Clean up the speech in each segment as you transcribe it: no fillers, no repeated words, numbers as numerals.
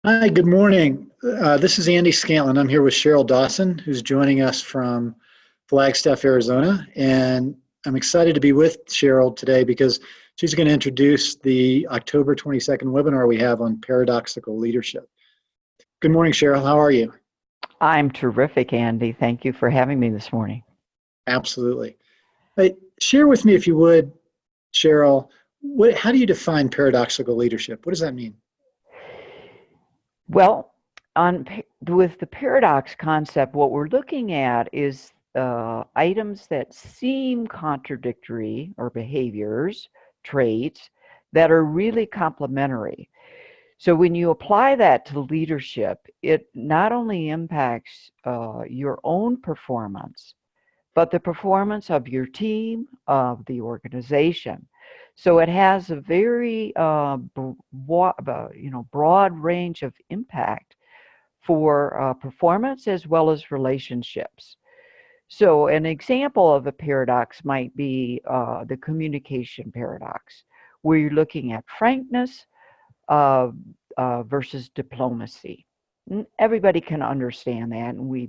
Hi, good morning. This is Andy Scantlin. I'm here with Sheryl Dawson, who's joining us from Flagstaff, Arizona. And I'm excited to be with Sheryl today because she's going to introduce the October 22nd webinar we have on paradoxical leadership. Good morning, Sheryl. How are you? I'm terrific, Andy. Thank you for having me this morning. Absolutely. Share with me, if you would, Sheryl, how do you define paradoxical leadership? What does that mean? Well, with the paradox concept, what we're looking at is items that seem contradictory or behaviors, traits that are really complementary. So when you apply that to leadership, it not only impacts your own performance, but the performance of your team, of the organization. So it has a very broad range of impact for performance as well as relationships. So an example of a paradox might be the communication paradox, where you're looking at frankness uh, versus diplomacy. Everybody can understand that, and we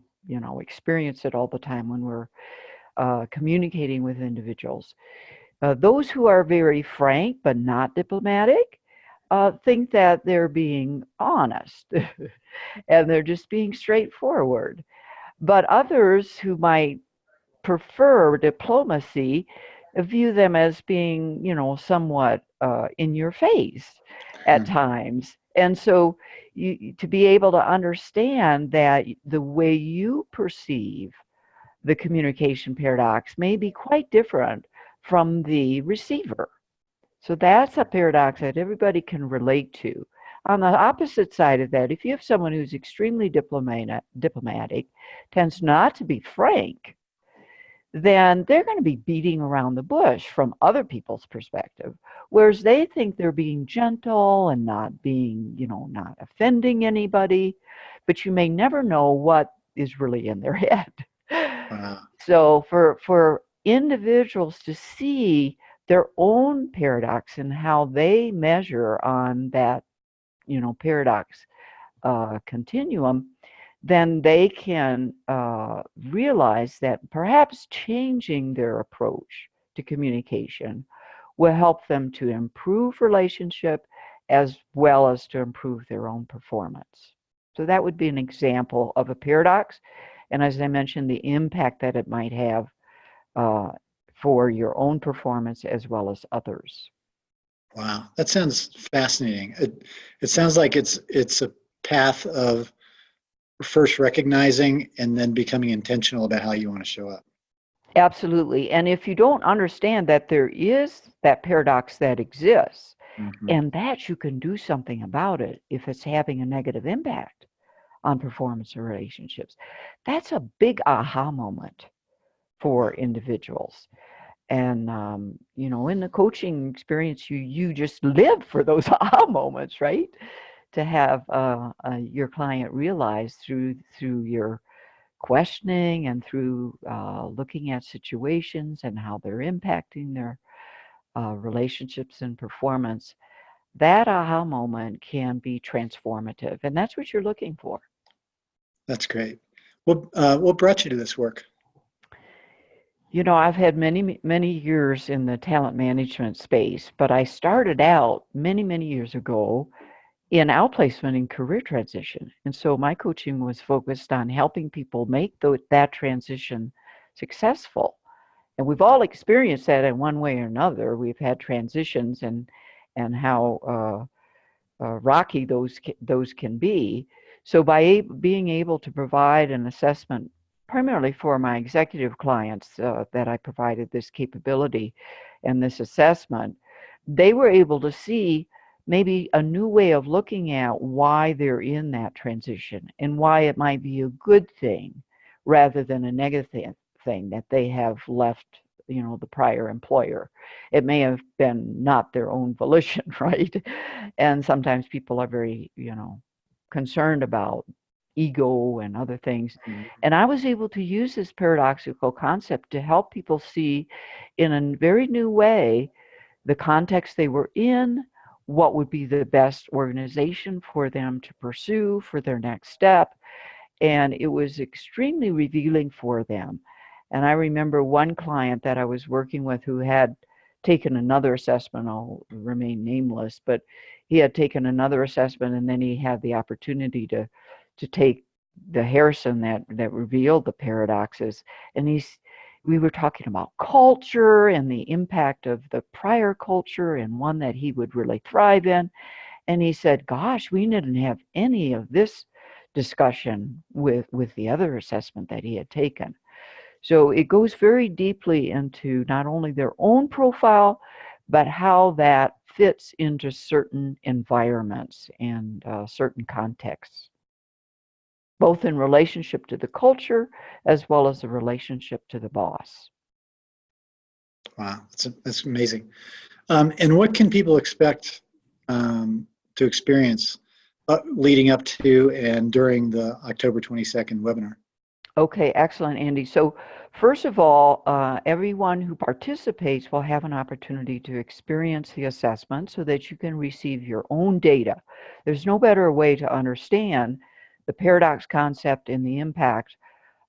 experience it all the time when we're communicating with individuals. Those who are very frank but not diplomatic think that they're being honest and they're just being straightforward. But others who might prefer diplomacy view them as being, somewhat in your face at times. And so to be able to understand that the way you perceive the communication paradox may be quite different from the receiver. So that's a paradox that everybody can relate to. On the opposite side of that, if you have someone who's extremely diplomatic, tends not to be frank, then they're going to be beating around the bush from other people's perspective, whereas they think they're being gentle and not being, not offending anybody, but you may never know what is really in their head. Wow. So for individuals to see their own paradox and how they measure on that, paradox continuum, then they can realize that perhaps changing their approach to communication will help them to improve relationship as well as to improve their own performance. So that would be an example of a paradox. And as I mentioned, the impact that it might have for your own performance as well as others. Wow, that sounds fascinating. It sounds like it's a path of first recognizing and then becoming intentional about how you want to show up. Absolutely. And if you don't understand that there is that paradox that exists, Mm-hmm. and that you can do something about it if it's having a negative impact on performance or relationships, that's a big aha moment for individuals. And in the coaching experience, you just live for those aha moments, right? To have your client realize through your questioning and through looking at situations and how they're impacting their relationships and performance, that aha moment can be transformative. And that's what you're looking for. That's great. What brought you to this work? I've had many years in the talent management space, but I started out many years ago in outplacement and career transition. And so my coaching was focused on helping people make that transition successful. And we've all experienced that in one way or another. We've had transitions and how rocky those can be. So by being able to provide an assessment, primarily for my executive clients, that I provided this capability and this assessment, they were able to see maybe a new way of looking at why they're in that transition and why it might be a good thing rather than a negative thing that they have left the prior employer. It may have been not their own volition, right? And sometimes people are very concerned about ego and other things. Mm-hmm. And I was able to use this paradoxical concept to help people see in a very new way the context they were in, what would be the best organization for them to pursue for their next step. And it was extremely revealing for them. And I remember one client that I was working with who had taken another assessment. I'll remain nameless, but he had taken another assessment, and then he had the opportunity to take the Harrison that revealed the paradoxes. And we were talking about culture and the impact of the prior culture and one that he would really thrive in. And he said, gosh, we didn't have any of this discussion with the other assessment that he had taken. So it goes very deeply into not only their own profile, but how that fits into certain environments and certain contexts, both in relationship to the culture as well as the relationship to the boss. Wow, that's amazing. And what can people expect to experience leading up to and during the October 22nd webinar? Okay, excellent, Andy. So first of all, everyone who participates will have an opportunity to experience the assessment so that you can receive your own data. There's no better way to understand the paradox concept and the impact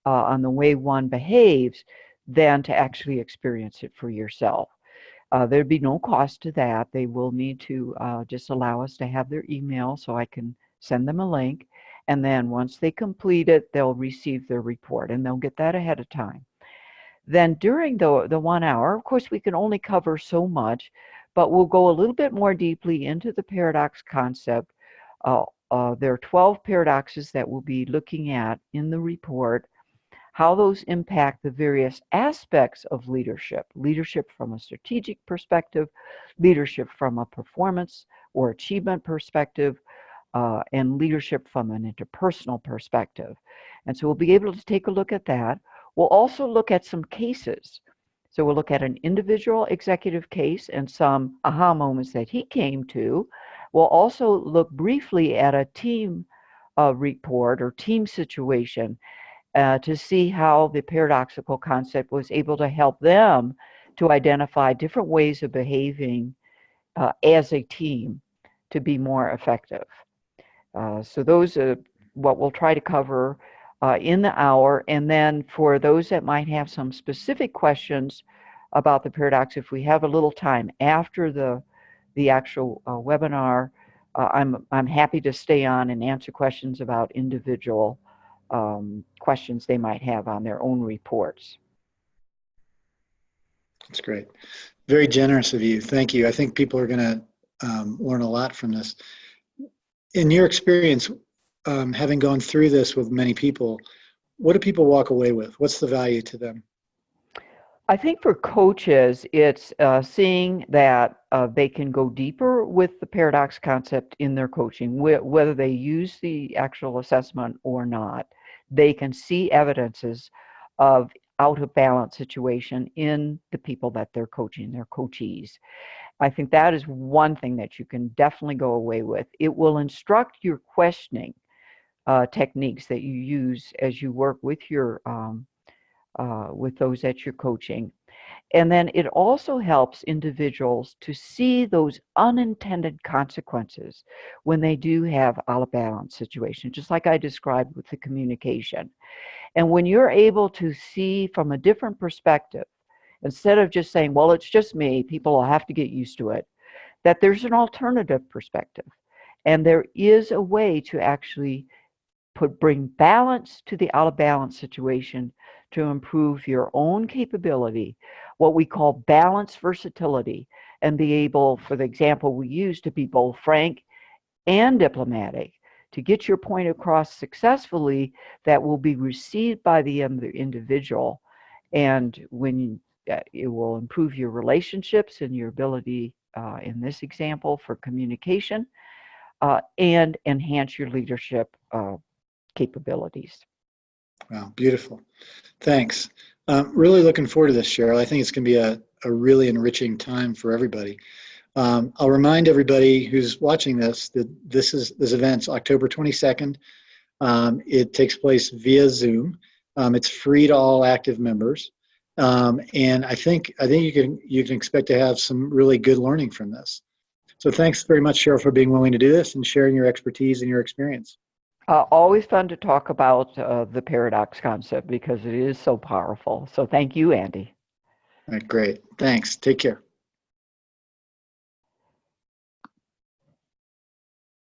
on the way one behaves than to actually experience it for yourself. There'd be no cost to that. They will need to just allow us to have their email so I can send them a link. And then once they complete it, they'll receive their report, and they'll get that ahead of time. Then during the 1 hour, of course, we can only cover so much, but we'll go a little bit more deeply into the paradox concept. There are 12 paradoxes that we'll be looking at in the report, how those impact the various aspects of leadership, leadership from a strategic perspective, leadership from a performance or achievement perspective, and leadership from an interpersonal perspective. And so we'll be able to take a look at that. We'll also look at some cases. So we'll look at an individual executive case and some aha moments that he came to. We'll also look briefly at a team report or team situation to see how the paradoxical concept was able to help them to identify different ways of behaving as a team to be more effective. So those are what we'll try to cover in the hour. And then for those that might have some specific questions about the paradox, if we have a little time after the actual webinar, I'm happy to stay on and answer questions about individual questions they might have on their own reports. That's great. Very generous of you. Thank you. I think people are going to learn a lot from this. In your experience, having gone through this with many people, what do people walk away with? What's the value to them? I think for coaches, it's seeing that they can go deeper with the paradox concept in their coaching, whether they use the actual assessment or not. They can see evidences of out of balance situation in the people that they're coaching, their coachees. I think that is one thing that you can definitely go away with. It will instruct your questioning techniques that you use as you work with your with those that you're coaching. And then it also helps individuals to see those unintended consequences when they do have out of balance situations, just like I described with the communication. And when you're able to see from a different perspective, instead of just saying, well, it's just me, people will have to get used to it, that there's an alternative perspective. And there is a way to actually bring balance to the out of balance situation to improve your own capability, what we call balance versatility, and be able, for the example we use, to be both frank and diplomatic, to get your point across successfully that will be received by the individual. And when it will improve your relationships and your ability, in this example, for communication, and enhance your leadership capabilities. Wow, beautiful. Thanks. Really looking forward to this, Sheryl. I think it's going to be a really enriching time for everybody. I'll remind everybody who's watching this that this event's October 22nd. It takes place via Zoom. It's free to all active members, and I think you can expect to have some really good learning from this. So thanks very much, Cheryl, for being willing to do this and sharing your expertise and your experience. Always fun to talk about the paradox concept because it is so powerful. So thank you, Andy. All right, great. Thanks. Take care.